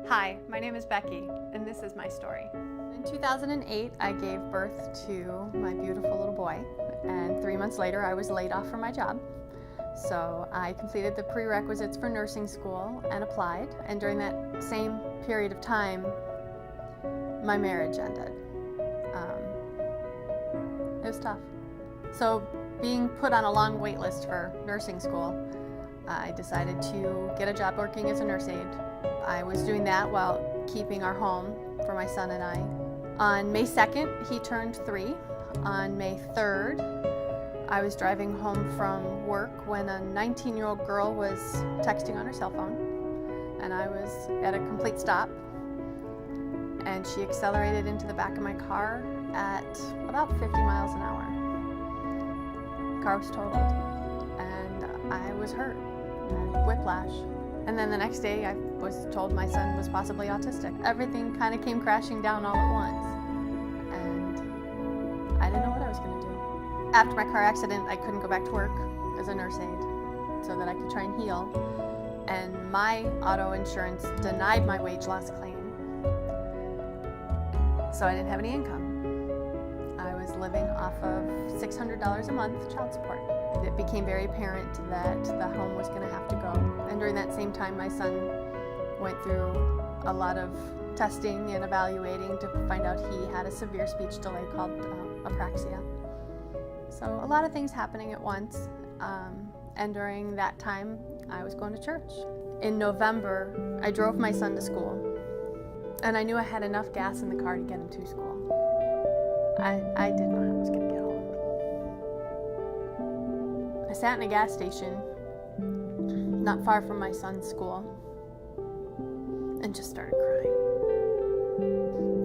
Hi, my name is Becky, and this is my story. In 2008, I gave birth to my beautiful little boy, and 3 months later, I was laid off from my job. So I completed the prerequisites for nursing school and applied, and during that same period of time, my marriage ended. It was tough. So being put on a long wait list for nursing school, I decided to get a job working as a nurse aide. I was doing that while keeping our home for my son and I. On May 2nd, he turned 3. On May 3rd, I was driving home from work when a 19-year-old girl was texting on her cell phone, and I was at a complete stop, and she accelerated into the back of my car at about 50 miles an hour. The car was totaled, and I was hurt. I had whiplash. And then the next day, I was told my son was possibly autistic. Everything kind of came crashing down all at once, and I didn't know what I was going to do. After my car accident, I couldn't go back to work as a nurse aide so that I could try and heal, and my auto insurance denied my wage loss claim, so I didn't have any income. I was living off of $600 a month child support. It became very apparent that the home was going to have to go. And during that same time, my son went through a lot of testing and evaluating to find out he had a severe speech delay called apraxia. So a lot of things happening at once. And during that time, I was going to church. In November, I drove my son to school. And I knew I had enough gas in the car to get him to school. I didn't know how I was going to get home. I sat in a gas station not far from my son's school and just started crying.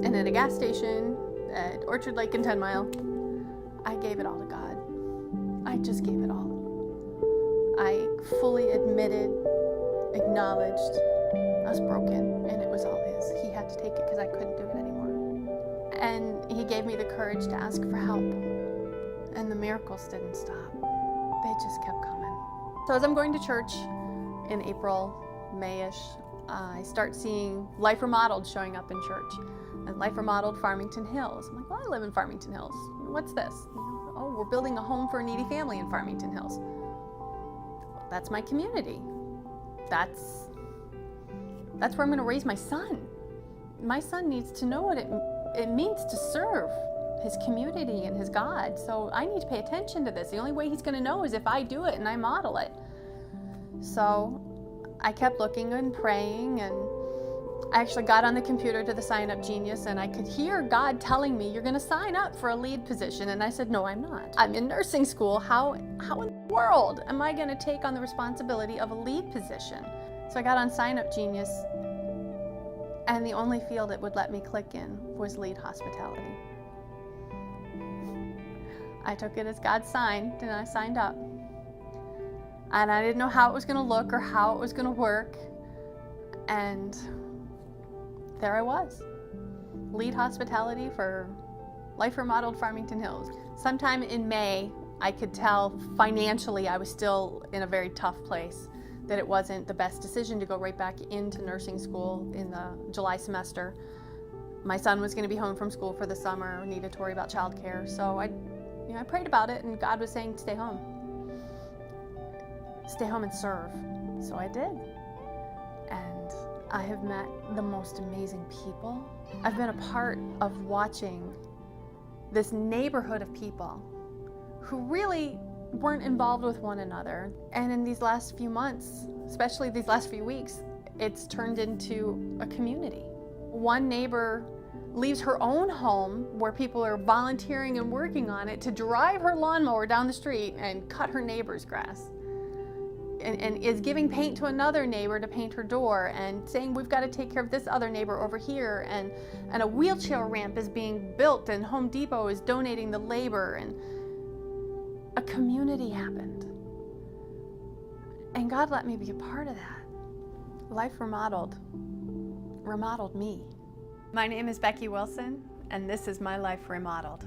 And at a gas station at Orchard Lake and 10 Mile, I gave it all to God. I just gave it all. I fully admitted, acknowledged I was broken, and it was all His. He had to take it because I couldn't do it anymore. And He gave me the courage to ask for help. And the miracles didn't stop. They just kept coming. So as I'm going to church in April, May-ish, I start seeing Life Remodeled showing up in church. And Life Remodeled Farmington Hills. I'm like, well, I live in Farmington Hills. What's this? Oh, we're building a home for a needy family in Farmington Hills. Well, that's my community. That's where I'm going to raise my son. My son needs to know what it means to serve his community and his God. So I need to pay attention to this. The only way he's going to know is if I do it and I model it. So I kept looking and praying, and I actually got on the computer to the Sign Up Genius, and I could hear God telling me, you're going to sign up for a lead position. And I said, no, I'm not. I'm in nursing school. How in the world am I going to take on the responsibility of a lead position? So I got on Sign Up Genius, and the only field it would let me click in was lead hospitality. I took it as God's sign, and I signed up. And I didn't know how it was going to look or how it was going to work. And there I was. Lead hospitality for Life Remodeled Farmington Hills. Sometime in May, I could tell financially I was still in a very tough place, that it wasn't the best decision to go right back into nursing school in the July semester. My son was going to be home from school for the summer, needed to worry about childcare. So I prayed about it, and God was saying, stay home. Stay home and serve. So I did. And I have met the most amazing people. I've been a part of watching this neighborhood of people who really weren't involved with one another. And in these last few months, especially these last few weeks, it's turned into a community. One neighbor leaves her own home where people are volunteering and working on it to drive her lawnmower down the street and cut her neighbor's grass. And is giving paint to another neighbor to paint her door, and saying we've got to take care of this other neighbor over here, and a wheelchair ramp is being built, and Home Depot is donating the labor, and a community happened. And God let me be a part of that. Life Remodeled remodeled me. My name is Becky Wilson, and this is my Life Remodeled.